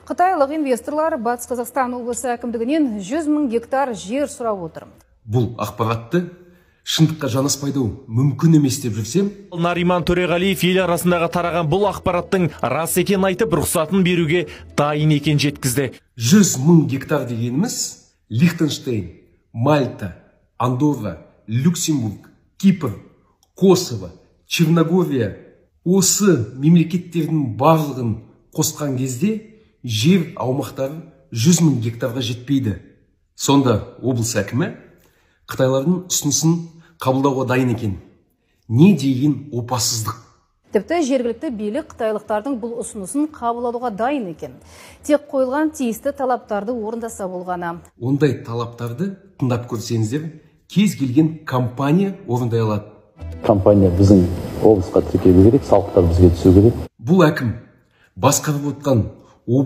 Қытайлық инвесторлар Батыс Қазақстан облысы әкімдігінен 100 000 гектар жер сұрап отыр. Бұл ақпаратты шындыққа жанаспайды мүмкін емес деп жүрсем, Нариман Төреғалиев ел арасындағы тараған бұл ақпараттың рас екен айтып рұқсатын беруге дайын екен жеткізді. 100 000 гектар дегеніміз Лихтенштейн, Мальта, Андорра, Люксембург, Кипр, Косово, Черногория осы мемлекеттердің барлығын қосқан кезде жер аумақтары 100 000 гектарға жетпейді. Сонда облыс әкімі Қытайлардың ұсынысын қабылдауға дайын екен. Не деген опасыздық. Тіпті жергілікті билік қытайлықтардың бұл ұсынысын қабылдауға дайын екен. Тек қойылған тиісті талаптарды орындаса болғаны. Ондай талаптарды тыңдап көрсеңіздер, кез келген компания орындай алады. Компания біздің облысқа тіркелу керек, салықтар бізге түсу керек. Бұл әкім басқарып отқан